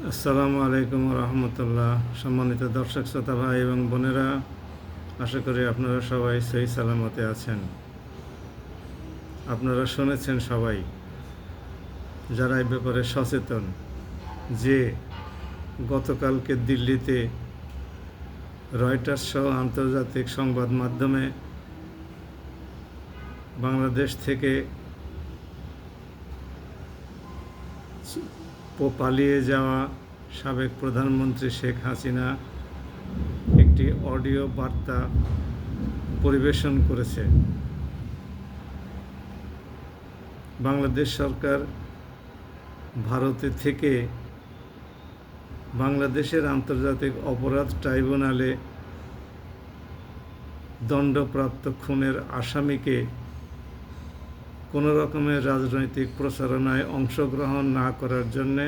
আসসালামু আলাইকুম রহমতুল্লাহ। সম্মানিত দর্শক শ্রোতা ভাই এবং বোনেরা, আশা করি আপনারা সবাই সহি সালামতে আছেন। আপনারা শুনেছেন সবাই, যারা এই ব্যাপারে সচেতন, যে গতকালকে দিল্লিতে রয়টার্স সহ আন্তর্জাতিক সংবাদ মাধ্যমে বাংলাদেশ থেকে পালিয়ে যাওয়া সাবেক প্রধানমন্ত্রী শেখ হাসিনা একটি অডিও বার্তা পরিবেশন করেছে। বাংলাদেশ সরকার ভারতে থেকে বাংলাদেশের আন্তর্জাতিক অপরাধ ট্রাইব্যুনালে দণ্ডপ্রাপ্ত খুনের আসামিকে কোনো রকমের রাজনৈতিক প্রচারণায় অংশগ্রহণ না করার জন্যে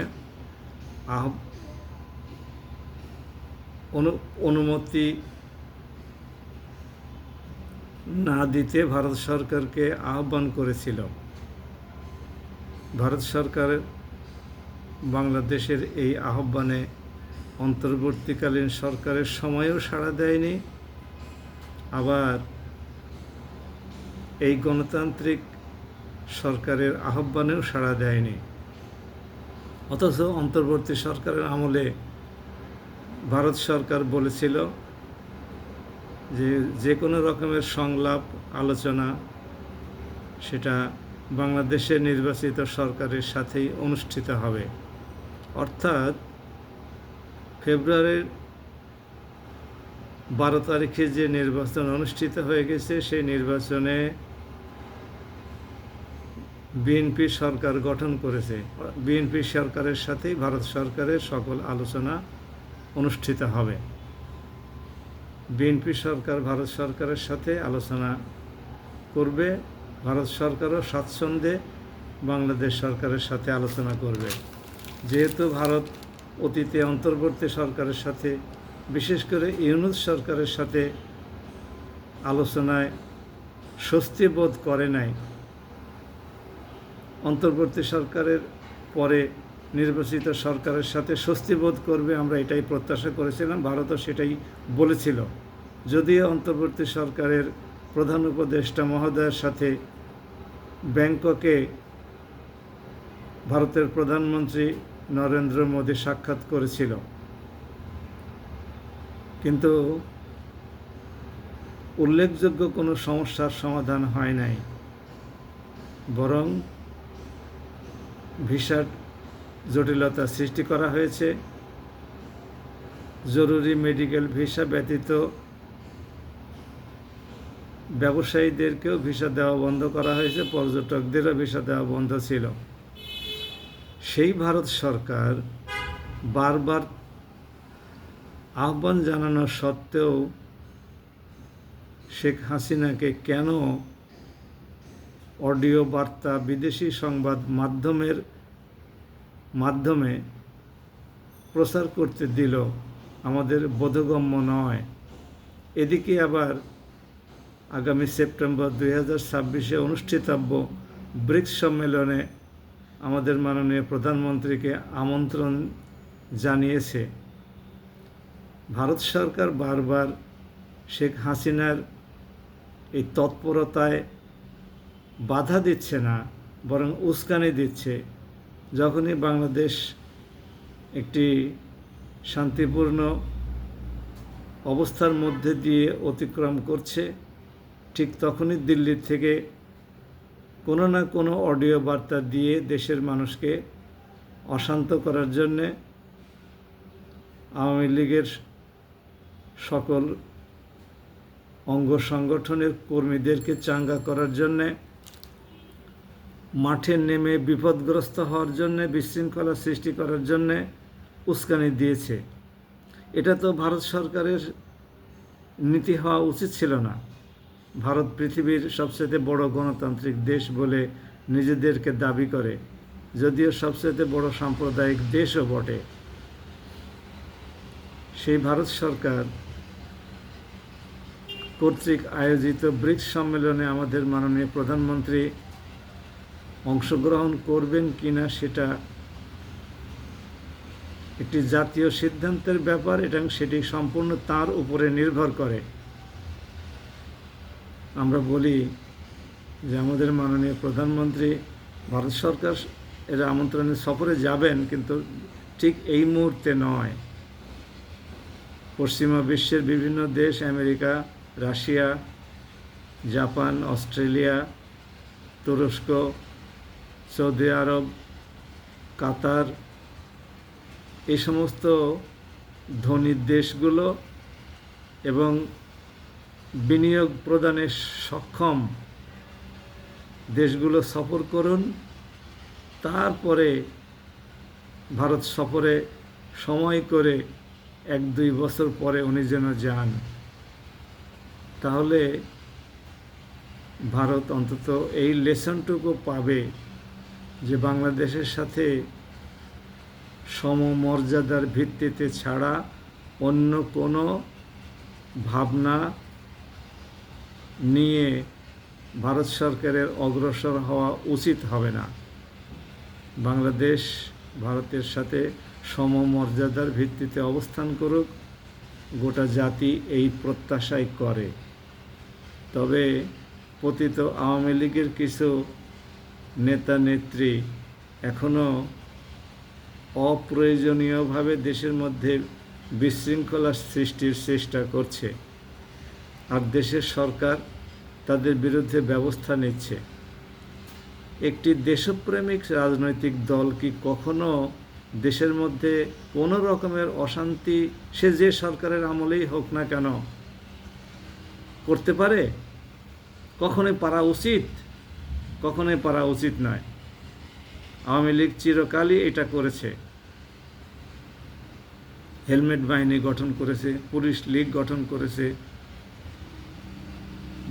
অনুমতি না দিতে ভারত সরকারকে আহ্বান করেছিল। ভারত সরকার বাংলাদেশের এই আহ্বানে অন্তর্বর্তীকালীন সরকারের সময়েও সাড়া দেয়নি, আবার এই গণতান্ত্রিক সরকারের আহ্বানেও সাড়া দেয়নি। অথচ অন্তর্বর্তী সরকারের আমলে ভারত সরকার বলেছিল যে কোনো রকমের সংলাপ আলোচনা সেটা বাংলাদেশের নির্বাচিত সরকারের সাথেই অনুষ্ঠিত হবে। অর্থাৎ ফেব্রুয়ারির 12 তারিখে যে নির্বাচন অনুষ্ঠিত হয়ে গেছে, সেই নির্বাচনে বিএনপি সরকার গঠন করেছে। বিএনপি সরকারের সাথেই ভারত সরকারের সকল আলোচনা অনুষ্ঠিত হবে। বিএনপি সরকার ভারত সরকারের সাথে আলোচনা করবে, ভারত সরকারও স্বাচ্ছন্দ্যে বাংলাদেশ সরকারের সাথে আলোচনা করবে। যেহেতু ভারত অতীতে অন্তর্বর্তী সরকারের সাথে, বিশেষ করে ইউনূস সরকারের সাথে আলোচনায় স্বস্তি বোধ করে নাই, অন্তর্বর্তী সরকারের পরে নির্বাচিত সরকারের সাথে স্বস্তি বোধ করবে, আমরা এটাই প্রত্যাশা করেছিলাম। ভারতও সেটাই বলেছিল। যদিও অন্তর্বর্তী সরকারের প্রধান উপদেষ্টা মহোদয়ের সাথে ব্যাংককে ভারতের প্রধানমন্ত্রী নরেন্দ্র মোদী সাক্ষাৎ করেছিল, কিন্তু উল্লেখযোগ্য কোনো সমস্যার সমাধান হয় নাই, বরং ভিসার জটিলতা সৃষ্টি করা হয়েছে। জরুরি মেডিকেল ভিসা ব্যতীত ব্যবসায়ীদেরকেও ভিসা দেওয়া বন্ধ করা হয়েছে, পর্যটকদেরও ভিসা দেওয়া বন্ধ ছিল। সেই ভারত সরকার বারবার আহ্বান জানানো সত্ত্বেও শেখ হাসিনাকে কেন অডিও বার্তা বিদেশি সংবাদ মাধ্যমে প্রচার করতে দিল আমাদের বোধগম্য নয়। এদিকে আবার আগামী সেপ্টেম্বর 2026 অনুষ্ঠিতব্য ব্রিক্স সম্মেলনে আমাদের মাননীয় প্রধানমন্ত্রীকে আমন্ত্রণ জানিয়েছে। ভারত সরকার বারবার শেখ হাসিনার এই তৎপরতায় বাধা দিচ্ছে না, বরং উস্কানি দিচ্ছে। যখনই বাংলাদেশ একটি শান্তিপূর্ণ অবস্থার মধ্যে দিয়ে অতিক্রম করছে, ঠিক তখনই দিল্লি থেকে কোনো না কোনো অডিও বার্তা দিয়ে দেশের মানুষকে অশান্ত করার জন্যে, আওয়ামী লীগের সকল অঙ্গ সংগঠনের কর্মীদেরকে চাঙ্গা করার জন্যে, মাঠে নেমে বিপদগ্রস্ত হওয়ার জন্যে, বিশৃঙ্খলা সৃষ্টি করার জন্যে উস্কানি দিয়েছে। এটা তো ভারত সরকারের নীতি হওয়া উচিত ছিল না। ভারত পৃথিবীর সবচেয়ে বড় গণতান্ত্রিক দেশ বলে নিজেদেরকে দাবি করে, যদিও সবচেয়ে বড় সাম্প্রদায়িক দেশও বটে। সেই ভারত সরকার কর্তৃক আয়োজিত ব্রিক্স সম্মেলনে আমাদের মাননীয় প্রধানমন্ত্রী অংশগ্রহণ করবেন কিনা সেটা একটি জাতীয় সিদ্ধান্তের ব্যাপার এবং সেটি সম্পূর্ণ তার উপরে নির্ভর করে। আমরা বলি যে আমাদের মাননীয় প্রধানমন্ত্রী ভারত সরকার এর আমন্ত্রণে সফরে যাবেন, কিন্তু ঠিক এই মুহূর্তে নয়। পশ্চিমা বিশ্বের বিভিন্ন দেশ, আমেরিকা, রাশিয়া, জাপান, অস্ট্রেলিয়া, তুরস্ক, সৌদি আরব, কাতার, এই সমস্ত ধনী দেশগুলো এবং বিনিয়োগ প্রদানে সক্ষম দেশগুলো সফর করুন। তারপরে ভারত সফরে সময় করে 1-2 বছর পরে উনি যেন যান, তাহলে ভারত অন্তত এই লেসনটুকু পাবে যে বাংলাদেশের সাথে সমমর্যাদার ভিত্তিতে ছাড়া অন্য কোনো ভাবনা নিয়ে ভারত সরকারের অগ্রসর হওয়া উচিত হবে না। বাংলাদেশ ভারতের সাথে সমমর্যাদার ভিত্তিতে অবস্থান করুক, গোটা জাতি এই প্রত্যাশাই করে। তবে পতিত আওয়ামী লীগের কিছু নেতা নেত্রী এখনও অপ্রয়োজনীয়ভাবে দেশের মধ্যে বিশৃঙ্খলা সৃষ্টির চেষ্টা করছে, আর দেশের সরকার তাদের বিরুদ্ধে ব্যবস্থা নিচ্ছে। একটি দেশপ্রেমিক রাজনৈতিক দল কি কখনো দেশের মধ্যে কোনো রকমের অশান্তি, সে যে সরকারের আমলেই হোক না কেন, করতে পারে? কখনোই পারা উচিত? কখনোই পারা উচিত নয়। আওয়ামী লীগ চিরকালই এটা করেছে। হেলমেট বাহিনী গঠন করেছে, পুলিশ লীগ গঠন করেছে,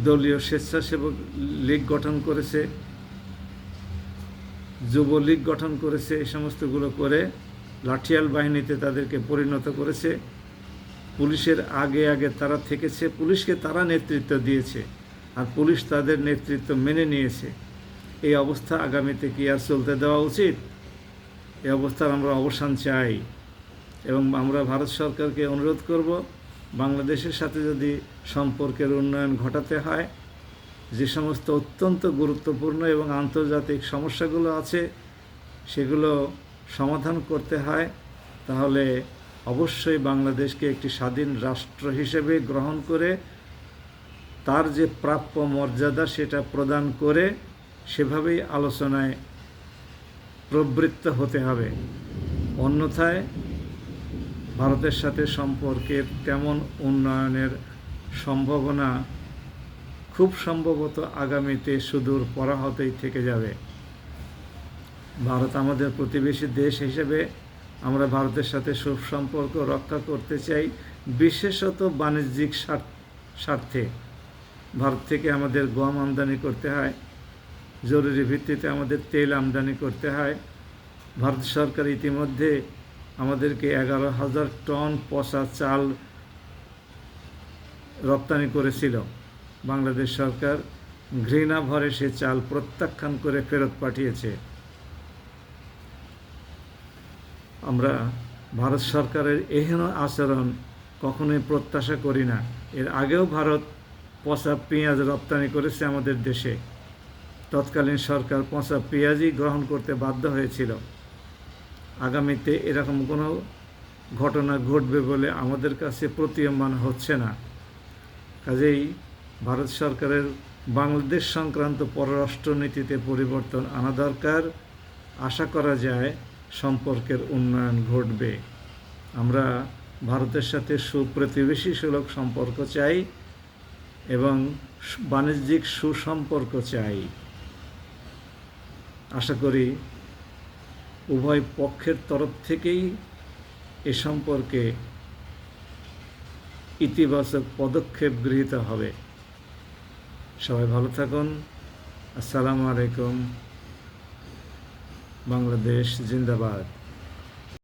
দলীয় স্বেচ্ছাসেবক লীগ গঠন করেছে, যুবলীগ গঠন করেছে। এই সমস্তগুলো করে লাঠিয়াল বাহিনীতে তাদেরকে পরিণত করেছে। পুলিশের আগে আগে তারা থেকেছে, পুলিশকে তারা নেতৃত্ব দিয়েছে, আর পুলিশ তাদের নেতৃত্ব মেনে নিয়েছে। এই অবস্থা আগামীতে কি আর চলতে দেওয়া উচিত? এই অবস্থার আমরা অবসান চাই এবং আমরা ভারত সরকারকে অনুরোধ করব, বাংলাদেশের সাথে যদি সম্পর্কের উন্নয়ন ঘটাতে হয়, যে সমস্ত অত্যন্ত গুরুত্বপূর্ণ এবং আন্তর্জাতিক সমস্যাগুলো আছে সেগুলো সমাধান করতে হয়, তাহলে অবশ্যই বাংলাদেশকে একটি স্বাধীন রাষ্ট্র হিসেবে গ্রহণ করে তার যে প্রাপ্য মর্যাদা সেটা প্রদান করে সেভাবেই আলোচনায় প্রবৃত্ত হতে হবে। অন্যথায় ভারতের সাথে সম্পর্কের তেমন উন্নয়নের সম্ভাবনা খুব সম্ভবত আগামীতে সুদূর পরাহতেই থেকে যাবে। ভারত আমাদের প্রতিবেশী দেশ হিসেবে আমরা ভারতের সাথে সুসম্পর্ক রক্ষা করতে চাই, বিশেষত বাণিজ্যিক স্বার্থে। ভারত থেকে আমাদের গম আমদানি করতে হয়, জরুরি ভিত্তিতে আমাদের তেল আমদানি করতে হয়। ভারত সরকার ইতিমধ্যে আমাদেরকে 11,000 টন পচা চাল রপ্তানি করেছিল। বাংলাদেশ সরকার ঘৃণা ভরে সে চাল প্রত্যাখ্যান করে ফেরত পাঠিয়েছে। আমরা ভারত সরকারের এহেন আচরণ কখনোই প্রত্যাশা করি না। এর আগেও ভারত পচা পেঁয়াজ রপ্তানি করেছে আমাদের দেশে। তৎকালীন সরকার পচা পেঁয়াজই গ্রহণ করতে বাধ্য হয়েছিল। আগামীতে এরকম কোনো ঘটনা ঘটবে বলে আমাদের কাছে প্রতীয়মান হচ্ছে না। কাজেই ভারত সরকারের বাংলাদেশ সংক্রান্ত পররাষ্ট্রনীতিতে পরিবর্তন আনা দরকার। আশা করা যায় সম্পর্কের উন্নয়ন ঘটবে। আমরা ভারতের সাথে সুপ্রতিবেশী সুলভ সম্পর্ক চাই এবং বাণিজ্যিক সুসম্পর্ক চাই। আশা করি উভয় পক্ষের তরফ থেকেই এ সম্পর্কে ইতিবাচক পদক্ষেপ গৃহীত হবে। সবাই ভালো থাকুন। আসসালামু আলাইকুম। বাংলাদেশ জিন্দাবাদ।